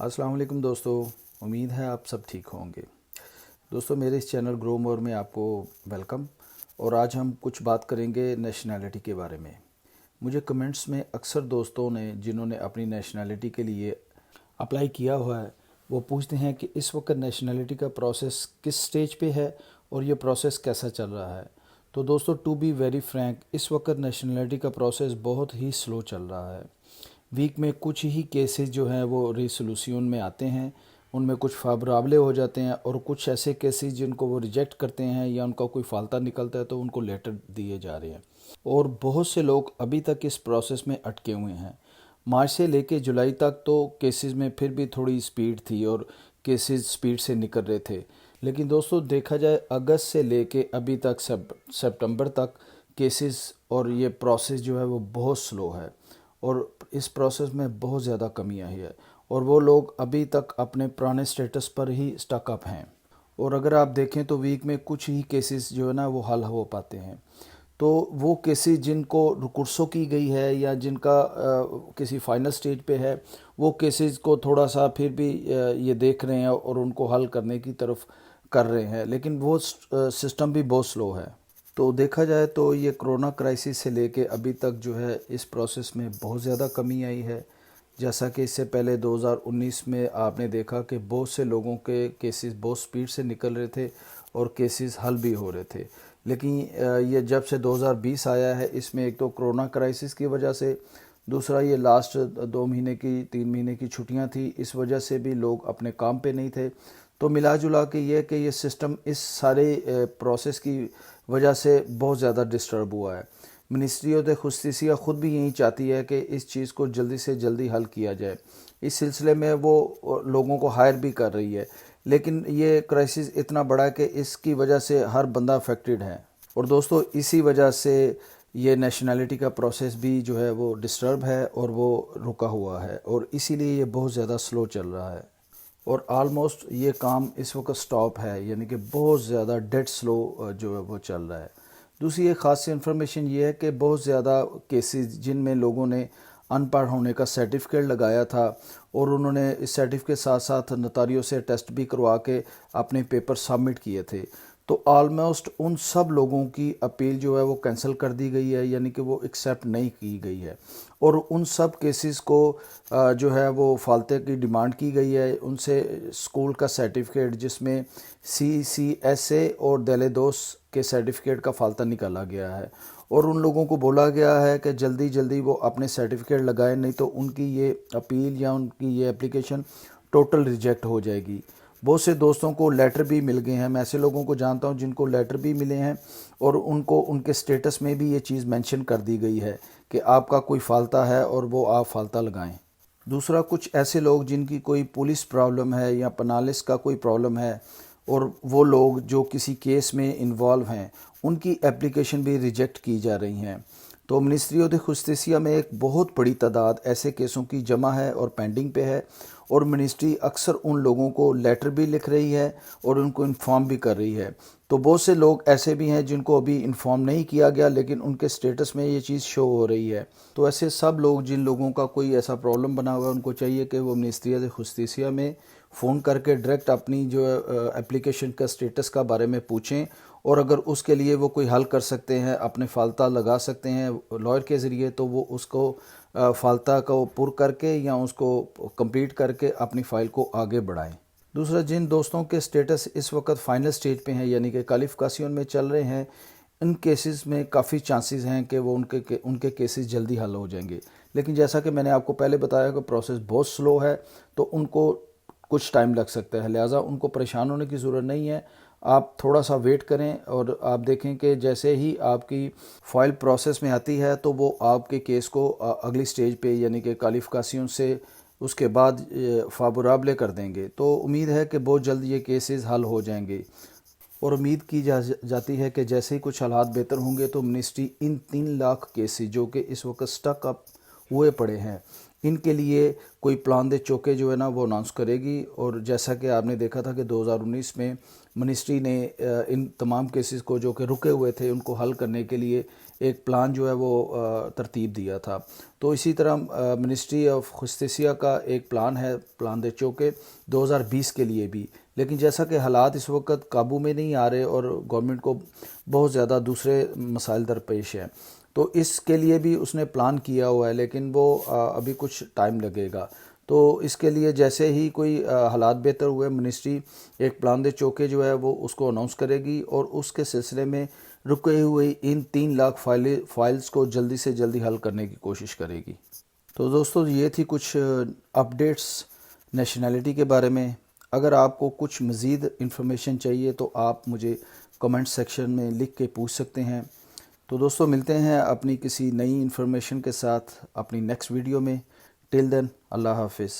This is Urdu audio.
السلام علیکم دوستو، امید ہے آپ سب ٹھیک ہوں گے۔ دوستو میرے اس چینل گرو مور میں آپ کو ویلکم، اور آج ہم کچھ بات کریں گے نیشنلٹی کے بارے میں۔ مجھے کمنٹس میں اکثر دوستوں نے جنہوں نے اپنی نیشنلٹی کے لیے اپلائی کیا ہوا ہے وہ پوچھتے ہیں کہ اس وقت نیشنلٹی کا پروسیس کس سٹیج پہ ہے اور یہ پروسیس کیسا چل رہا ہے۔ تو دوستو ٹو بی ویری فرینک، اس وقت نیشنلٹی کا پروسیس بہت ہی سلو چل رہا ہے۔ ویک میں کچھ ہی کیسز جو ہیں وہ ریسولوشن میں آتے ہیں، ان میں کچھ فیورابلے ہو جاتے ہیں، اور کچھ ایسے کیسز جن کو وہ ریجیکٹ کرتے ہیں یا ان کا کوئی فالتہ نکلتا ہے تو ان کو لیٹر دیے جا رہے ہیں، اور بہت سے لوگ ابھی تک اس پروسیس میں اٹکے ہوئے ہیں۔ مارچ سے لے کے جولائی تک تو کیسز میں پھر بھی تھوڑی سپیڈ تھی اور کیسز سپیڈ سے نکل رہے تھے، لیکن دوستو دیکھا جائے اگست سے لے کے ابھی تک سپٹمبر تک کیسز اور یہ پروسیس جو ہے وہ بہت سلو ہے، اور اس پروسیس میں بہت زیادہ کمی آئی ہے، اور وہ لوگ ابھی تک اپنے پرانے سٹیٹس پر ہی سٹک اپ ہیں۔ اور اگر آپ دیکھیں تو ویک میں کچھ ہی کیسز جو ہے نا وہ حل ہو پاتے ہیں۔ تو وہ کیسز جن کو رکرسو کی گئی ہے یا جن کا کسی فائنل سٹیج پہ ہے، وہ کیسز کو تھوڑا سا پھر بھی یہ دیکھ رہے ہیں اور ان کو حل کرنے کی طرف کر رہے ہیں، لیکن وہ سسٹم بھی بہت سلو ہے۔ تو دیکھا جائے تو یہ کرونا کرائسس سے لے کے ابھی تک جو ہے اس پروسیس میں بہت زیادہ کمی آئی ہے۔ جیسا کہ اس سے پہلے 2019 میں آپ نے دیکھا کہ بہت سے لوگوں کے کیسز بہت سپیڈ سے نکل رہے تھے اور کیسز حل بھی ہو رہے تھے، لیکن یہ جب سے 2020 آیا ہے اس میں ایک تو کرونا کرائسس کی وجہ سے، دوسرا یہ لاسٹ 2 مہینے کی 3 مہینے کی چھٹیاں تھیں، اس وجہ سے بھی لوگ اپنے کام پہ نہیں تھے۔ تو ملا جلا کے یہ کہ یہ سسٹم اس سارے پروسیس کی وجہ سے بہت زیادہ ڈسٹرب ہوا ہے۔ منسٹری آف جسٹس خود بھی یہی چاہتی ہے کہ اس چیز کو جلدی سے جلدی حل کیا جائے، اس سلسلے میں وہ لوگوں کو ہائر بھی کر رہی ہے، لیکن یہ کرائسس اتنا بڑا ہے کہ اس کی وجہ سے ہر بندہ افیکٹڈ ہے، اور دوستو اسی وجہ سے یہ نیشنلٹی کا پروسیس بھی جو ہے وہ ڈسٹرب ہے اور وہ رکا ہوا ہے، اور اسی لیے یہ بہت زیادہ سلو چل رہا ہے، اور آلموسٹ یہ کام اس وقت سٹاپ ہے، یعنی کہ بہت زیادہ ڈیڈ سلو جو ہے وہ چل رہا ہے۔ دوسری ایک خاص انفارمیشن یہ ہے کہ بہت زیادہ کیسز جن میں لوگوں نے ان پڑھ ہونے کا سرٹیفکیٹ لگایا تھا اور انہوں نے اس سرٹیفکیٹ کے ساتھ ساتھ نوٹریوں سے ٹیسٹ بھی کروا کے اپنے پیپر سبمٹ کیے تھے، تو آلموسٹ ان سب لوگوں کی اپیل جو ہے وہ کینسل کر دی گئی ہے، یعنی کہ وہ ایکسیپٹ نہیں کی گئی ہے، اور ان سب کیسز کو جو ہے وہ فالتے کی ڈیمانڈ کی گئی ہے، ان سے اسکول کا سرٹیفکیٹ جس میں CCSA اور دہلی-2 کے سرٹیفکیٹ کا فالتہ نکالا گیا ہے، اور ان لوگوں کو بولا گیا ہے کہ جلدی جلدی وہ اپنے سرٹیفکیٹ لگائیں، نہیں تو ان کی یہ اپیل یا ان کی یہ اپلیکیشن ٹوٹل ریجیکٹ ہو جائے گی۔ بہت سے دوستوں کو لیٹر بھی مل گئے ہیں، میں ایسے لوگوں کو جانتا ہوں جن کو لیٹر بھی ملے ہیں، اور ان کو ان کے سٹیٹس میں بھی یہ چیز مینشن کر دی گئی ہے کہ آپ کا کوئی فالتہ ہے اور وہ آپ فالتہ لگائیں۔ دوسرا، کچھ ایسے لوگ جن کی کوئی پولیس پرابلم ہے یا پنالس کا کوئی پرابلم ہے، اور وہ لوگ جو کسی کیس میں انوالو ہیں، ان کی اپلیکیشن بھی ریجیکٹ کی جا رہی ہیں۔ تو منسٹری آف جسٹس میں ایک بہت بڑی تعداد ایسے کیسوں کی جمع ہے اور پینڈنگ پہ ہے، اور منسٹری اکثر ان لوگوں کو لیٹر بھی لکھ رہی ہے اور ان کو انفارم بھی کر رہی ہے۔ تو بہت سے لوگ ایسے بھی ہیں جن کو ابھی انفارم نہیں کیا گیا لیکن ان کے سٹیٹس میں یہ چیز شو ہو رہی ہے۔ تو ایسے سب لوگ جن لوگوں کا کوئی ایسا پرابلم بنا ہوا ہے، ان کو چاہیے کہ وہ منسٹری آف جسٹس میں فون کر کے ڈائریکٹ اپنی جو اپلیکیشن کا سٹیٹس کا بارے میں پوچھیں، اور اگر اس کے لیے وہ کوئی حل کر سکتے ہیں، اپنے فالتہ لگا سکتے ہیں لائر کے ذریعے، تو وہ اس کو فالتہ کو پر کر کے یا اس کو کمپلیٹ کر کے اپنی فائل کو آگے بڑھائیں۔ دوسرا، جن دوستوں کے سٹیٹس اس وقت فائنل سٹیج پہ ہیں، یعنی کہ کوالیفیکیشن میں چل رہے ہیں، ان کیسز میں کافی چانسز ہیں کہ وہ ان کے کیسز جلدی حل ہو جائیں گے، لیکن جیسا کہ میں نے آپ کو پہلے بتایا کہ پروسیس بہت سلو ہے، تو ان کو کچھ ٹائم لگ سکتا ہے، لہٰذا ان کو پریشان ہونے کی ضرورت نہیں ہے۔ آپ تھوڑا سا ویٹ کریں، اور آپ دیکھیں کہ جیسے ہی آپ کی فائل پروسیس میں آتی ہے تو وہ آپ کے کیس کو اگلی سٹیج پہ یعنی کہ کوالیفیکیشن سے اس کے بعد فیورابل کر دیں گے۔ تو امید ہے کہ بہت جلد یہ کیسز حل ہو جائیں گے، اور امید کی جاتی ہے کہ جیسے ہی کچھ حالات بہتر ہوں گے تو منسٹری ان 3 لاکھ کیسز جو کہ اس وقت سٹک اپ ہوئے پڑے ہیں، ان کے لیے کوئی پلان دے چوکے جو ہے نا وہ اناؤنس کرے گی، اور جیسا کہ آپ نے دیکھا تھا کہ 2019 میں منسٹری نے ان تمام کیسز کو جو کہ رکے ہوئے تھے ان کو حل کرنے کے لیے ایک پلان جو ہے وہ ترتیب دیا تھا۔ تو اسی طرح منسٹری آف خصوصیہ کا ایک پلان ہے، پلان دے چوکے 2020 کے لیے بھی، لیکن جیسا کہ حالات اس وقت قابو میں نہیں آ رہے اور گورنمنٹ کو بہت زیادہ دوسرے مسائل درپیش ہیں، تو اس کے لیے بھی اس نے پلان کیا ہوا ہے، لیکن وہ ابھی کچھ ٹائم لگے گا۔ تو اس کے لیے جیسے ہی کوئی حالات بہتر ہوئے، منسٹری ایک پلان دے چوکے جو ہے وہ اس کو اناؤنس کرے گی اور اس کے سلسلے میں رکے ہوئے ان 3 لاکھ فائلز کو جلدی سے جلدی حل کرنے کی کوشش کرے گی۔ تو دوستو یہ تھی کچھ اپڈیٹس نیشنلٹی کے بارے میں۔ اگر آپ کو کچھ مزید انفارمیشن چاہیے تو آپ مجھے کمنٹ سیکشن میں لکھ کے پوچھ سکتے ہیں۔ تو دوستو ملتے ہیں اپنی کسی نئی انفارمیشن کے ساتھ اپنی نیکسٹ ویڈیو میں۔ ٹل دین اللہ حافظ۔